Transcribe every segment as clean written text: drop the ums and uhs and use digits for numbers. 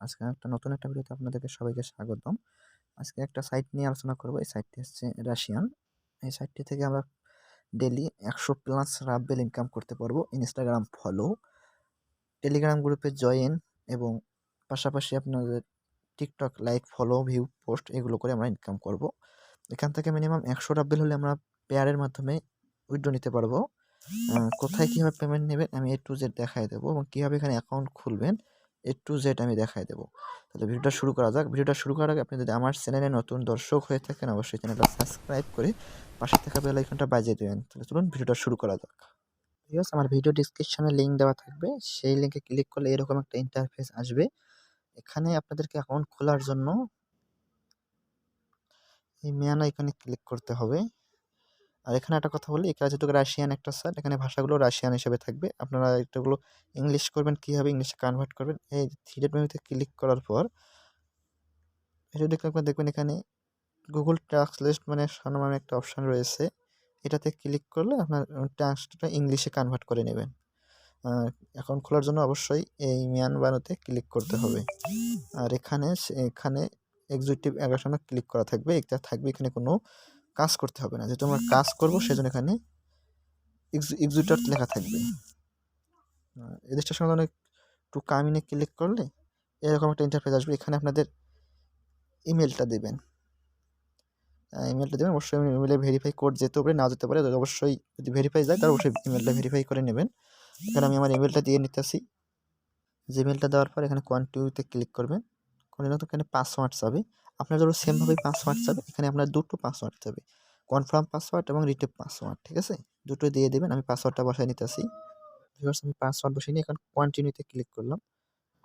আজকে নতুন একটা ভিডিওতে আপনাদেরকে সবাইকে স্বাগতম। আজকে একটা সাইট নিয়ে আলোচনা করব। এই সাইটটি হচ্ছে রাশিয়ান। এই সাইটটি থেকে আমরা ডেইলি 100+ রাব্বেল ইনকাম করতে পারবো। ইনস্টাগ্রাম ফলো, টেলিগ্রাম গ্রুপে জয়েন এবং পাশাপাশি আপনাদের TikTok like, follow, view, post এগুলো করে আমরা ইনকাম করব। এখান থেকে মিনিমাম 100 রাব্বেল হলে আমরা পেয়ারের মাধ্যমে উইথড্র নিতে পারবো। কোথায় কীভাবে পেমেন্ট নেবেন আমি A to Z দেখাই দেবো এবং কীভাবে এখানে অ্যাকাউন্ট খুলবেন A to Z আমি দেখাই দেবো। তাহলে ভিডিওটা শুরু করা যাক। ভিডিওটা শুরু করার আগে আপনি যদি আমার চ্যানেলে নতুন দর্শক হয়ে থাকেন অবশ্যই চ্যানেলটা সাবস্ক্রাইব করে পাশে থাকা বেল আইকনটা বাজিয়ে দেবেন। তাহলে চলুন ভিডিওটা শুরু করা যাক। ভিউয়ার্স, আমার ভিডিও ডিসক্রিপশনে লিঙ্ক দেওয়া থাকবে, সেই লিঙ্কে ক্লিক করলে এরকম একটা ইন্টারফেস আসবে। এখানে আপনাদেরকে অ্যাকাউন্ট খোলার জন্য এই ম্যান আইকনে ক্লিক করতে হবে। আর এখানে একটা কথা বলি, এখানে যেহেতু রাশিয়ান একটা সাইট, এখানে ভাষাগুলো রাশিয়ান হিসেবে থাকবে। আপনারা এটাগুলো ইংলিশ করবেন, কীভাবে ইংলিশে কনভার্ট করবেন এই থ্রি ডট মেনুতে ক্লিক করার পর এটা দেখবেন এখানে গুগল ট্রান্সলেট মানে নামে একটা অপশান রয়েছে। এটাতে ক্লিক করলে আপনার ট্রান্সলেটটা ইংলিশে কনভার্ট করে নেবেন। অ্যাকাউন্ট খোলার জন্য অবশ্যই এই ম্যান বানুতে ক্লিক করতে হবে। আর এখানে এক্সিকিউটিভ অ্যাকশনে ক্লিক করা থাকবে। এটা থাকবে এখানে কোনো কাজ করতে হবে না, যেহেতু আমরা কাজ করবো সেজন্য এখানে এক্সিকিউটর লেখা থাকবে। রেজিস্ট্রেশন অনেক টু কামিনে ক্লিক করলে এরকম একটা ইন্টারফেস আসবে। এখানে আপনাদের ইমেলটা দেবেন। অবশ্যই ইমেলে ভেরিফাই কোড যেতে পারে, না যেতে পারে। অবশ্যই যদি ভেরিফাই যায় তাহলে অবশ্যই ইমেলটা ভেরিফাই করে নেবেন। এখানে আমি আমার ইমেলটা দিয়ে নিতেছি। যে ইমেলটা দেওয়ার পর এখানে কন্টিনিউতে ক্লিক করবেন। কন্টিনিউতে এখানে পাসওয়ার্ড চাবে। আপনার ধরো সেমভাবেই পাসওয়ার্ড চাবে। এখানে আপনার দুটো পাসওয়ার্ড চাবে, কনফার্ম পাসওয়ার্ড এবং রিটেপ পাসওয়ার্ড। ঠিক আছে, দুটো দিয়ে দেবেন। আমি পাসওয়ার্ডটা বসাই নিতেছি। আমি পাসওয়ার্ড বসিয়ে নিয়ে এখন কন্টিনিউতে ক্লিক করলাম।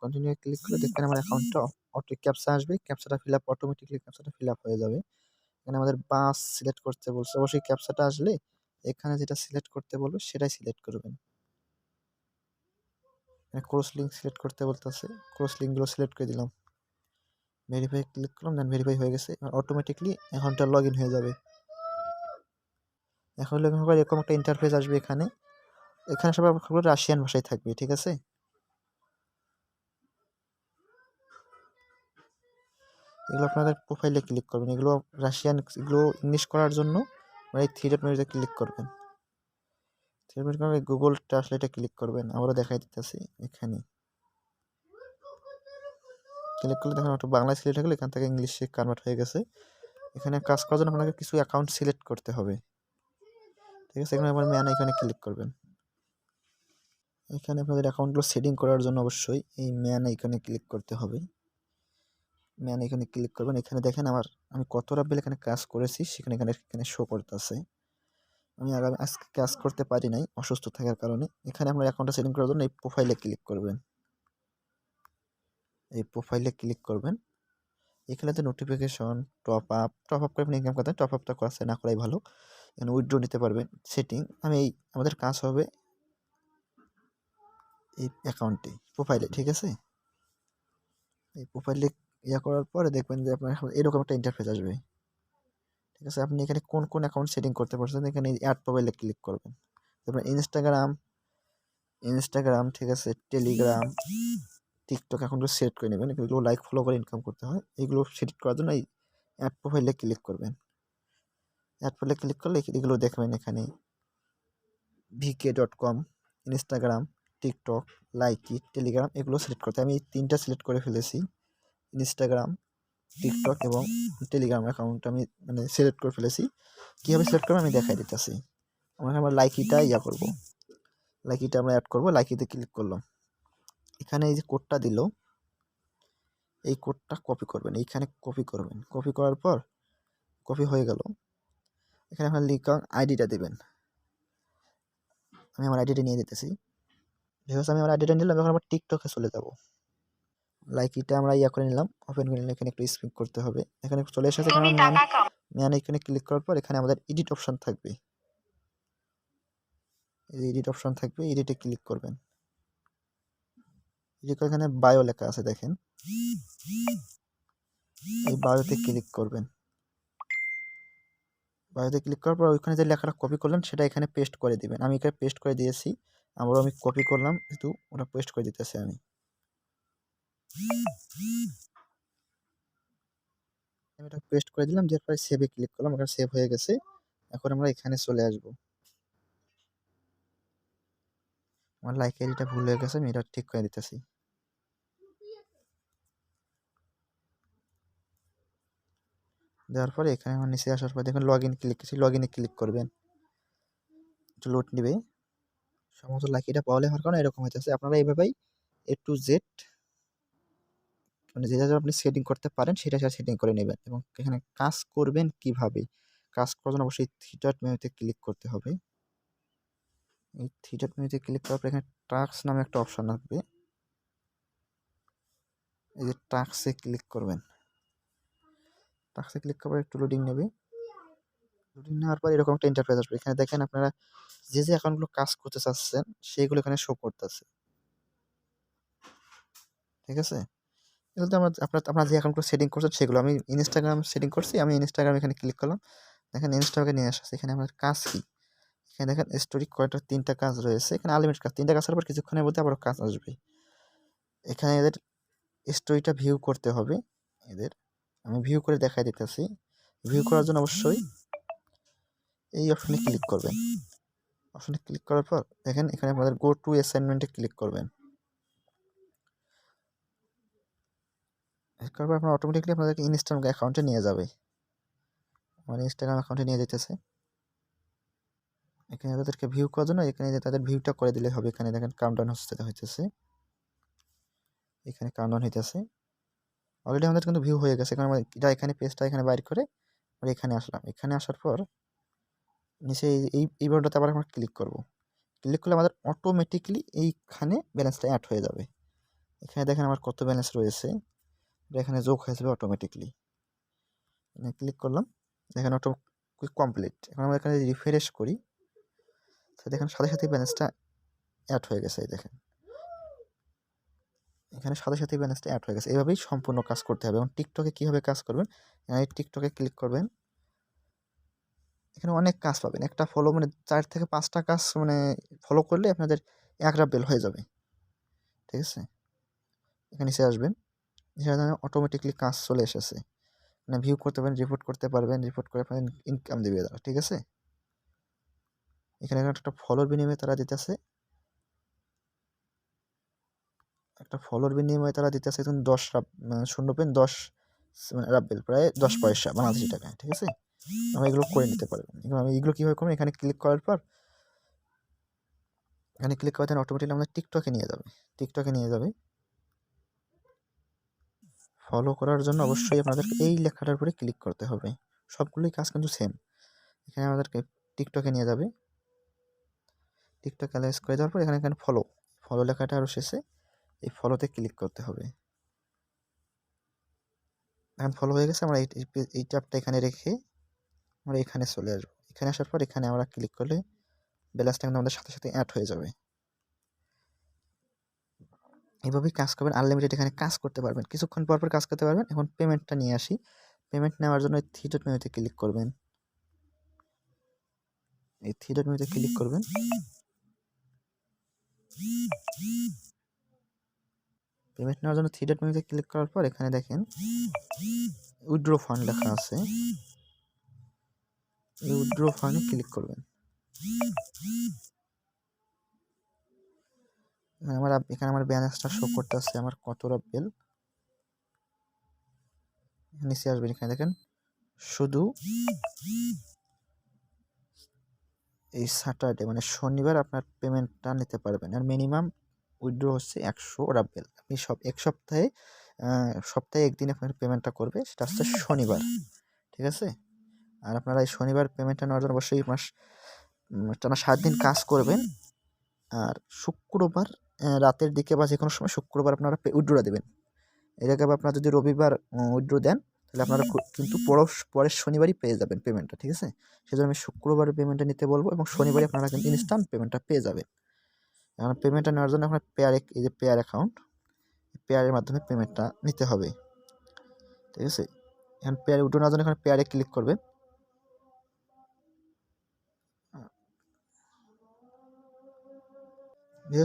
কন্টিনিউ ক্লিক করে দেখবেন আমার অ্যাকাউন্টটা অটো ক্যাপচা আসবে। ক্যাপচাটা ফিল আপ অটোমেটিকলি ক্যাপচাটা ফিল আপ হয়ে যাবে। এখানে আমাদের বাস সিলেক্ট করতে বলছে। অবশ্যই ক্যাপচাটা আসলে এখানে যেটা সিলেক্ট করতে বলবে সেটাই সিলেক্ট করবেন। ক্রস লিঙ্ক সিলেক্ট করতে বলতেছে, ক্রস লিঙ্কগুলো সিলেক্ট করে দিলাম। ভেরিফাই ক্লিক করলাম, দেন ভেরিফাই হয়ে গেছে। অটোমেটিকলি অ্যাকাউন্টটা লগ ইন হয়ে যাবে। এখন লগ ইন হওয়ার এরকম একটা ইন্টারফেস আসবে। এখানে সব রাশিয়ান ভাষায় থাকবে। ঠিক আছে, এগুলো আপনাদের প্রোফাইলে ক্লিক করবেন। এগুলো রাশিয়ান, এগুলো ইংলিশ করার জন্য এই থ্রি ডট মেনুতে ক্লিক করবেন। থ্রি ডট মেনুতে গুগল ট্রান্সলেটে ক্লিক করবেন। আবারও দেখাই দিতেছি। এখানে ক্লিক করলে দেখুন একটু বাংলায় সিলেক্ট হয়ে গেলে এখান থেকে ইংলিশে কনভার্ট হয়ে গেছে। এখানে কাজ করার জন্য আপনাকে কিছু অ্যাকাউন্ট সিলেক্ট করতে হবে। ঠিক আছে, এখানে আমার ম্যান এখানে ক্লিক করবেন। এখানে আপনাদের অ্যাকাউন্টগুলো সেটিং করার জন্য অবশ্যই এই ম্যান আইকনে ক্লিক করতে হবে। ম্যান এখানে ক্লিক করবেন। এখানে দেখেন আমি কত রাব্বেল এখানে কাজ করেছি সেখানে এখানে শো করতেছে। আমি আজকে কাজ করতে পারি নাই অসুস্থ থাকার কারণে। এখানে আপনার অ্যাকাউন্টটা সেটিং করার জন্য এই প্রোফাইলে ক্লিক করবেন। এই প্রোফাইলে ক্লিক করবেন। এখানে তো নোটিফিকেশন, টপ আপ করে আপনি ইনকাম করতে, টপ আপটা করা না করাই ভালো। এখানে উইথড্র নিতে পারবেন। সেটিং আমাদের কাজ হবে এই অ্যাকাউন্টে প্রোফাইলে। ঠিক আছে, এই প্রোফাইলে করার পরে দেখবেন যে আপনার এরকম একটা ইন্টারফেস আসবে। ঠিক আছে, আপনি এখানে কোন কোন অ্যাকাউন্ট সেটিং করতে পারছেন এখানে অ্যাড প্রোফাইলে ক্লিক করবেন। তারপর ইনস্টাগ্রাম, ঠিক আছে, টেলিগ্রাম, টিকটক অ্যাকাউন্টগুলো সেট করে নেবেন। এগুলো লাইক ফলো করে ইনকাম করতে হয়। এইগুলো সেট করার জন্য এই অ্যাড প্রোফাইলে ক্লিক করবেন। অ্যাড প্রোফাইলে ক্লিক করলে এগুলো দেখবেন এখানে bk.com, Instagram, TikTok, Likee, Telegram এগুলো সিলেক্ট করতে। আমি এই তিনটা সিলেক্ট করে ফেলেছি। ইনস্টাগ্রাম, টিকটক এবং টেলিগ্রাম অ্যাকাউন্ট আমি সিলেক্ট করে ফেলেছি। কীভাবে সিলেক্ট করবো আমি দেখাই দিতেছি। আমরা লাইকিটা করবো। লাইকিটা আমরা অ্যাড করবো। লাইকিতে ক্লিক করলাম। এখানে এই যে কোডটা দিল, এই কোডটা কপি করবেন। এইখানে কপি করবেন। কপি করার পর কপি হয়ে গেল। এখানে আপনার লিঙ্ক আইডিটা দেবেন। আমি আমার আইডিটা নিয়ে দিতেছি। আমি আমার আইডিটা নিলাম। এখন আমার টিকটকে চলে যাব। লাইকিটা আমরা করে নিলাম, ওপেন করে নিলাম। এখানে একটু স্পিক করতে হবে। এখানে চলে এসেছে। এখানে ক্লিক করার পর এখানে আমাদের এডিট অপশন থাকবে। এডিট অপশন থাকবে, এডিটে ক্লিক করবেন। এখানে বায়ো লেখা আছে দেখেন, এই বায়োতে ক্লিক করবেন। বায়োতে ক্লিক করার পর ওইখানে যে লেখাটা কপি করলেন সেটা এখানে পেস্ট করে দিবেন। আমি এখানে পেস্ট করে দিয়েছি। আবারও আমি কপি করলাম, কিন্তু ওটা পেস্ট করে দিতেছি আমি। আমি এটা পেস্ট করে দিলাম, দেওয়ার পরে সেভে ক্লিক করলাম, এটা সেভ হয়ে গেছে। এখন আমরা এখানে চলে আসবো। আমার লাইক আইডিটা ভুল হয়ে গেছে, আমি এটা ঠিক করে দিতেছি। দেওয়ার পরে এখানে আমার নিচে আসার পর দেখুন লগ ইন ক্লিক করছি, লগ ইনে ক্লিক করবেন, একটু লোড নেবে। সমস্ত লাইক আইডিটা পাওয়ালে হওয়ার কারণে এরকম হইতেছে। আপনারা এইভাবেই A to Z মানে যেটা আপনি সেটিং করতে পারেন সেটা সেটিং করে নেবেন। এবং এখানে কাজ করবেন কিভাবে, কাজ করার জন্য অবশ্যই থ্রি মেনুতে ক্লিক করতে হবে। এই থ্রি মেনুতে ক্লিক করার পর এখানে টাস্ক নামে একটা অপশন আসবে, এই যে টাস্কে ক্লিক করবেন। টাস্কে ক্লিক করার পর একটু লোডিং নেবে। লোডিং নেওয়ার পর এরকম একটা ইন্টারফেস আসবে। এখানে দেখেন আপনারা যে যে অ্যাকাউন্টগুলো কাজ করতে চাচ্ছেন সেইগুলো এখানে শো করতেছে, ঠিক আছে। এগুলো তো আপনারা যে অ্যাকাউন্টগুলো সেটিং করছেন সেগুলো। আমি ইনস্টাগ্রাম সেটিং করছি, আমি ইনস্টাগ্রাম এখানে ক্লিক করলাম। দেখেন ইনস্টাগ্রামে নিয়ে আসছে। এখানে আমার কাজ কি, এখানে দেখেন স্টোরি কয়টা, 3টা কাজ রয়েছে। এখানে আনলিমিটেড কাজ, 3টা কাজের পর কিছুক্ষণের মধ্যে আবার কাজ আসবে। এখানে এদের স্টোরিটা ভিউ করতে হবে এদের। আমি ভিউ করে দেখাই দিতেছি। ভিউ করার জন্য অবশ্যই এই অপশনে ক্লিক করবেন। অপশনে ক্লিক করার পর দেখেন এখানে আমাদের গো টু অ্যাসাইনমেন্টে ক্লিক করবেন। করার পর আপনার অটোমেটিকলি আপনাদেরকে ইনস্টাগ্রাম অ্যাকাউন্টে নিয়ে যাবে। আমার ইনস্টাগ্রাম অ্যাকাউন্টে নিয়ে যেতেছে। এখানে তাদেরকে ভিউ করার জন্য এখানে তাদের ভিউটা করে দিলে হবে। এখানে দেখেন কাউন্টডাউন হইতেছে, এখানে কাউন্টডাউন হইতেছে। অলরেডি আমাদের কিন্তু ভিউ হয়ে গেছে। কারণ এটা এখানে পেজটা এখানে বাইর করে আমরা এখানে আসলাম। এখানে আসার পর নিচে এই বাটনটাতে আবার আমরা ক্লিক করব। ক্লিক করলে আমাদের অটোমেটিকলি এইখানে ব্যালেন্সটা অ্যাড হয়ে যাবে। এখানে দেখেন আমার কত ব্যালেন্স রয়েছে, এখানে যোগ হয়ে যাবে অটোমেটিকলি। ক্লিক করলাম, দেখেন অটো কমপ্লিট। এখন আমরা এখানে রিফ্রেশ করি, দেখেন সাথে সাথে ব্যালেন্সটা অ্যাড হয়ে গেছে। দেখেন এখানে সাথে সাথে ব্যালেন্সটা অ্যাড হয়ে গেছে। এভাবেই সম্পূর্ণ কাজ করতে হবে। এবং টিকটকে কীভাবে কাজ করবেন, এই টিকটকে ক্লিক করবেন। এখানে অনেক কাজ পাবেন। একটা ফলো মানে 4 থেকে 5টা কাজ মানে ফলো করলে আপনাদের 1 রাব্বেল হয়ে যাবে, ঠিক আছে। এখানে নিচে আসবেন, এখানে অটোমেটিকলি কাজ চলে এসেছে। মানে ভিউ করতে পারেন, রিপোর্ট করতে পারবেন, রিপোর্ট করে আপনাদের ইনকাম দিবে তারা, ঠিক আছে। এখানে একটা ফলোর বিনিময়ে তারা দিতেছে, একটা ফলোর বিনিময়ে তারা দিতেছে 10 0.10 মানে রাব্বেল, প্রায় 10 পয়সা বাংলাদেশি টাকা, ঠিক আছে। আমরা এগুলো করে নিতে পারবেন। আমি এগুলো কীভাবে করবো, এখানে ক্লিক করার পর এখানে ক্লিক করে দেন, অটোমেটিকলি আমাদের টিকটকে নিয়ে যাবে। টিকটকে নিয়ে যাবে। ফলো করার জন্য অবশ্যই আপনাদের এই লেখাটার উপরে ক্লিক করতে হবে। সবগুলোই কাজ কিন্তু সেম। এখানে আমাদেরকে টিকটকে নিয়ে যাবে। টিকটক অ্যালাইজ করে দেওয়ার পর এখানে ফলো, ফলো লেখাটা আরও শেষে এই ফলোতে ক্লিক করতে হবে। এখন ফলো হয়ে গেছে। আমরা এই ট্যাবটা এখানে রেখে আমরা এখানে চলে আসবো। এখানে আসার পর এখানে আমরা ক্লিক করলে ব্যালেন্সটা কিন্তু আমাদের সাথে সাথে অ্যাড হয়ে যাবে। এইভাবেই কাজ করবেন, আনলিমিটেড এখানে কাজ করতে পারবেন, কিছুক্ষণ পর পর কাজ করতে পারবেন। এখন পেমেন্টটা নিয়ে আসি। পেমেন্ট নেওয়ার জন্য থ্রি ডট মেনুতে ক্লিক করবেন। এই থ্রি ডট মেনুতে ক্লিক করবেন। পেমেন্ট নেওয়ার জন্য থ্রি ডট মেনুতে ক্লিক করার পর এখানে দেখেন উইথড্র ফান্ড লেখা আছে, এই উইথড্র ফান্ডে ক্লিক করবেন। এখানে আমার ব্যালেন্সটা শো করতেছে, আমার কত রাব্বেল। নিচে আসবেন, এখানে দেখেন শুধু এই স্যাটারডে মানে শনিবার আপনার পেমেন্টটা নিতে পারবেন। আর মিনিমাম উইথড্র হচ্ছে 100 রাব্বেল। আপনি এক সপ্তাহে সপ্তাহে একদিন আপনার পেমেন্টটা করবে, সেটা হচ্ছে শনিবার, ঠিক আছে। আর আপনারা এই শনিবার পেমেন্টটা নেওয়ার জন্য অবশ্যই টানা 7 দিন কাজ করবেন। আর শুক্রবার রাতের দিকে বা যে কোনো সময় শুক্রবার আপনারা উইথড্র দেবেন। এর আগে আপনারা যদি রবিবার উইথড্র দেন তাহলে আপনারা কিন্তু পরের শনিবারই পেয়ে যাবেন পেমেন্টটা, ঠিক আছে। সেজন্য আমি শুক্রবার পেমেন্টটা নিতে বলবো এবং শনিবারই আপনারা কিন্তু ইনস্ট্যান্ট পেমেন্টটা পেয়ে যাবেন। এখন পেমেন্টটা নেওয়ার জন্য আপনার এই যে পেয়ার অ্যাকাউন্ট, পেয়ারের মাধ্যমে পেমেন্টটা নিতে হবে, ঠিক আছে। এখন পেয়ারে উইথড্র নেওয়ার জন্য এখানে পেয়ারে ক্লিক করবেন।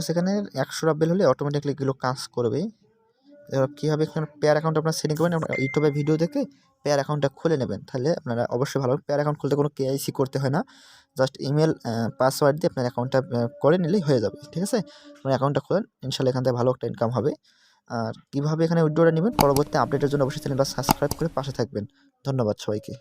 সেখানে 100 রাব্বেল হলে অটোমেটিকলি এগুলো কাজ করবে। এবার কীভাবে এখানে পেয়ার অ্যাকাউন্ট আপনারা সেটিং করবেন, আপনারা ইউটিউবে ভিডিও দেখে পেয়ার অ্যাকাউন্টটা খুলে নেবেন। তাহলে আপনারা অবশ্যই ভালো পেয়ার অ্যাকাউন্ট খুলতে কোনো কেআইসি করতে হয় না, জাস্ট ইমেল পাসওয়ার্ড দিয়ে আপনার অ্যাকাউন্টটা করে নিলেই হয়ে যাবে। ঠিক আছে, আপনার অ্যাকাউন্টটা খুলেন, ইনশাল্লাহ এখান থেকে ভালো একটা ইনকাম হবে। আর কীভাবে এখানে উইথড্রটা নেবেন পরবর্তী আপডেটের জন্য অবশ্যই চ্যানেলটা সাবস্ক্রাইব করে পাশে থাকবেন। ধন্যবাদ সবাইকে।